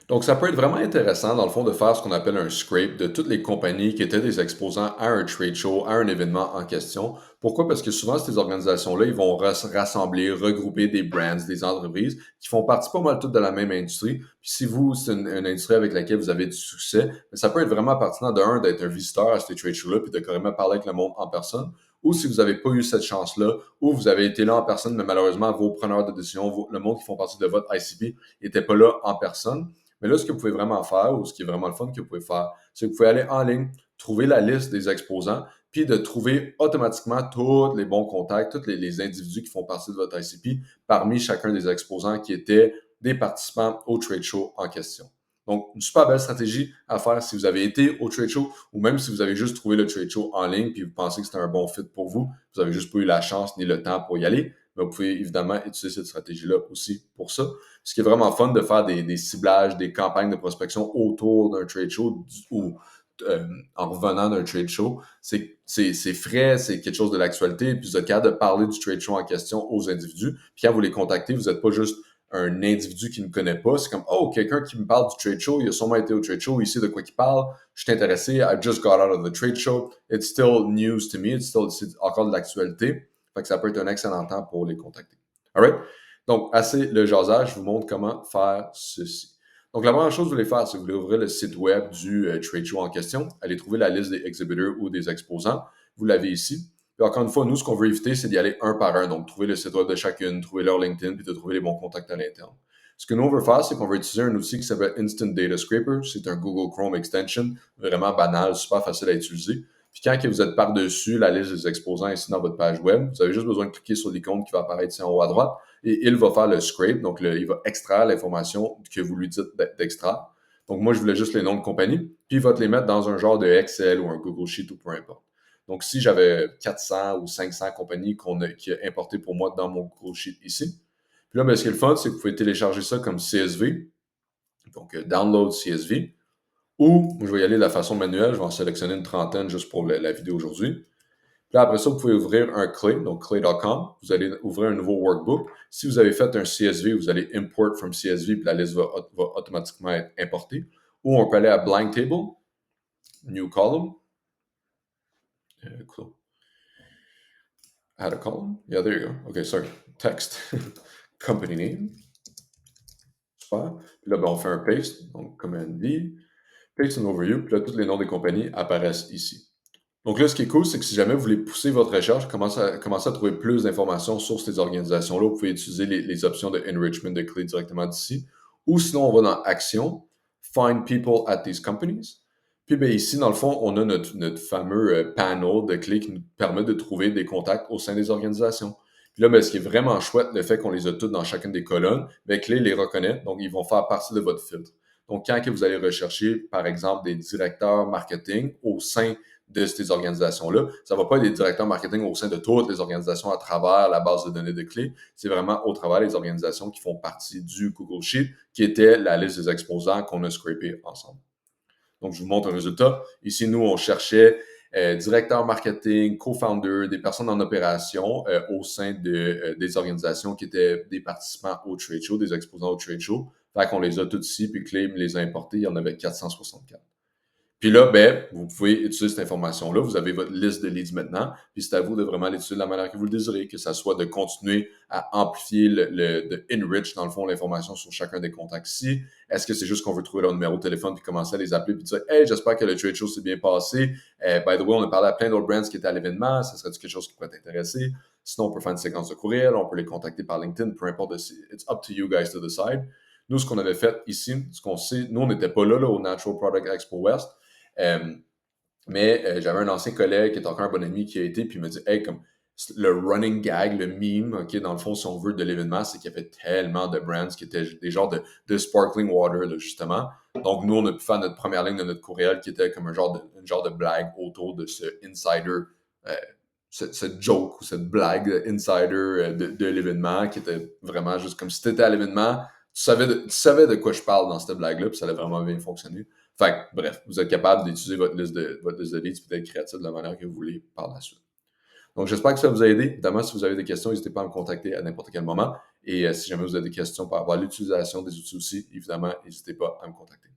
Donc, ça peut être vraiment intéressant, dans le fond, de faire ce qu'on appelle un scrape de toutes les compagnies qui étaient des exposants à un trade show, à un événement en question. Pourquoi? Parce que souvent, ces organisations-là, ils vont rassembler, regrouper des brands, des entreprises qui font partie pas mal toutes de la même industrie. Puis si vous, c'est une industrie avec laquelle vous avez du succès, mais ça peut être vraiment pertinent de un, d'être un visiteur à ces trade shows-là, puis de carrément parler avec le monde en personne. Ou si vous n'avez pas eu cette chance-là, ou vous avez été là en personne, mais malheureusement, vos preneurs de décision, le monde qui font partie de votre ICP, n'étaient pas là en personne. Mais là, ce que vous pouvez vraiment faire, ou ce qui est vraiment le fun que vous pouvez faire, c'est que vous pouvez aller en ligne, trouver la liste des exposants, puis de trouver automatiquement tous les bons contacts, tous les individus qui font partie de votre ICP parmi chacun des exposants qui étaient des participants au trade show en question. Donc, une super belle stratégie à faire si vous avez été au trade show ou même si vous avez juste trouvé le trade show en ligne puis vous pensez que c'était un bon fit pour vous, vous n'avez juste pas eu la chance ni le temps pour y aller, mais vous pouvez évidemment utiliser cette stratégie-là aussi pour ça. Ce qui est vraiment fun de faire des ciblages, des campagnes de prospection autour d'un trade show ou en revenant d'un trade show, c'est frais, c'est quelque chose de l'actualité, puis vous êtes capable de parler du trade show en question aux individus. Puis quand vous les contactez, vous n'êtes pas juste un individu qui ne connaît pas. C'est comme, oh, quelqu'un qui me parle du trade show, il a sûrement été au trade show, il sait de quoi il parle, je suis intéressé, I just got out of the trade show, it's still news to me, c'est encore de l'actualité. Fait que ça peut être un excellent temps pour les contacter. Alright? Donc, assez le jasage, je vous montre comment faire ceci. Donc, la première chose que vous voulez faire, c'est que vous voulez ouvrir le site web du trade show en question, aller trouver la liste des exhibitors ou des exposants. Vous l'avez ici. Puis encore une fois, nous, ce qu'on veut éviter, c'est d'y aller un par un. Donc, trouver le site web de chacune, trouver leur LinkedIn, puis de trouver les bons contacts à l'interne. Ce que nous, on veut faire, c'est qu'on veut utiliser un outil qui s'appelle Instant Data Scraper. C'est un Google Chrome extension, vraiment banal, super facile à utiliser. Puis quand que vous êtes par-dessus la liste des exposants ici dans votre page web, vous avez juste besoin de cliquer sur l'icône qui va apparaître ici en haut à droite et il va faire le scrape. Donc, il va extraire l'information que vous lui dites d'extraire. Donc, moi, je voulais juste les noms de compagnie, puis il va te les mettre dans un genre de Excel ou un Google Sheet ou peu importe. Donc, si j'avais 400 ou 500 compagnies qui a importé pour moi dans mon Google Sheet ici, puis là, ben, ce qui est le fun, c'est que vous pouvez télécharger ça comme CSV, donc download CSV, ou je vais y aller de la façon manuelle, je vais en sélectionner une trentaine juste pour la vidéo aujourd'hui. Puis là, après ça, vous pouvez ouvrir un Clay, donc clay.com. Vous allez ouvrir un nouveau workbook. Si vous avez fait un CSV, vous allez import from CSV, puis la liste va automatiquement être importée. Ou on peut aller à blank table, new column. Cool. Add a column. Yeah, there you go. Okay, sorry. Text. Company name. Super. Puis là, ben, on fait un paste, donc command V. Paste and overview. Puis là, tous les noms des compagnies apparaissent ici. Donc là, ce qui est cool, c'est que si jamais vous voulez pousser votre recherche, commencer à trouver plus d'informations sur ces organisations-là, vous pouvez utiliser les options de enrichment de clés directement d'ici. Ou sinon, on va dans Action, Find people at these companies. Puis ben, ici, dans le fond, on a notre fameux panel de clés qui nous permet de trouver des contacts au sein des organisations. Puis là, ben, ce qui est vraiment chouette, le fait qu'on les a toutes dans chacune des colonnes, ben, Clé les reconnaît, donc ils vont faire partie de votre filtre. Donc, quand que vous allez rechercher, par exemple, des directeurs marketing au sein de ces organisations-là. Ça ne va pas être des directeurs marketing au sein de toutes les organisations à travers la base de données de clés. C'est vraiment au travers des organisations qui font partie du Google Sheet, qui était la liste des exposants qu'on a scrapé ensemble. Donc, je vous montre un résultat. Ici, nous, on cherchait directeur marketing, co-founder, des personnes en opération au sein des organisations qui étaient des participants au trade show, des exposants au trade show. Fait qu'on les a tous ici, puis Clay les a importés. Il y en avait 464. Puis là, ben, vous pouvez utiliser cette information-là. Vous avez votre liste de leads maintenant. Puis c'est à vous de vraiment l'utiliser de la manière que vous le désirez, que ça soit de continuer à amplifier de enrich, dans le fond, l'information sur chacun des contacts ici. Est-ce que c'est juste qu'on veut trouver leur numéro de téléphone puis commencer à les appeler puis dire, hey, j'espère que le trade show s'est bien passé. By the way, on a parlé à plein d'autres brands qui étaient à l'événement. Ça serait quelque chose qui pourrait t'intéresser? Sinon, on peut faire une séquence de courriel. On peut les contacter par LinkedIn, peu importe. It's up to you guys to decide. Nous, ce qu'on avait fait ici, ce qu'on sait, nous, on n'était pas là au Natural Product Expo West. Mais j'avais un ancien collègue qui est encore un bon ami qui a été, puis il m'a dit, hey, comme le running gag, le meme, OK, dans le fond, si on veut, de l'événement, c'est qu'il y avait tellement de brands qui étaient des genres de sparkling water, là, justement. Donc, nous, on a pu faire notre première ligne de notre courriel qui était comme un genre de blague autour de ce insider, cette joke ou cette blague insider de l'événement qui était vraiment juste comme si tu étais à l'événement, tu savais de quoi je parle dans cette blague-là, puis ça a vraiment bien fonctionné. Fait que, bref, vous êtes capable d'utiliser votre liste de leads et d'être créatif de la manière que vous voulez par la suite. Donc, j'espère que ça vous a aidé. Évidemment, si vous avez des questions, n'hésitez pas à me contacter à n'importe quel moment. Et si jamais vous avez des questions par rapport à l'utilisation des outils aussi, évidemment, n'hésitez pas à me contacter.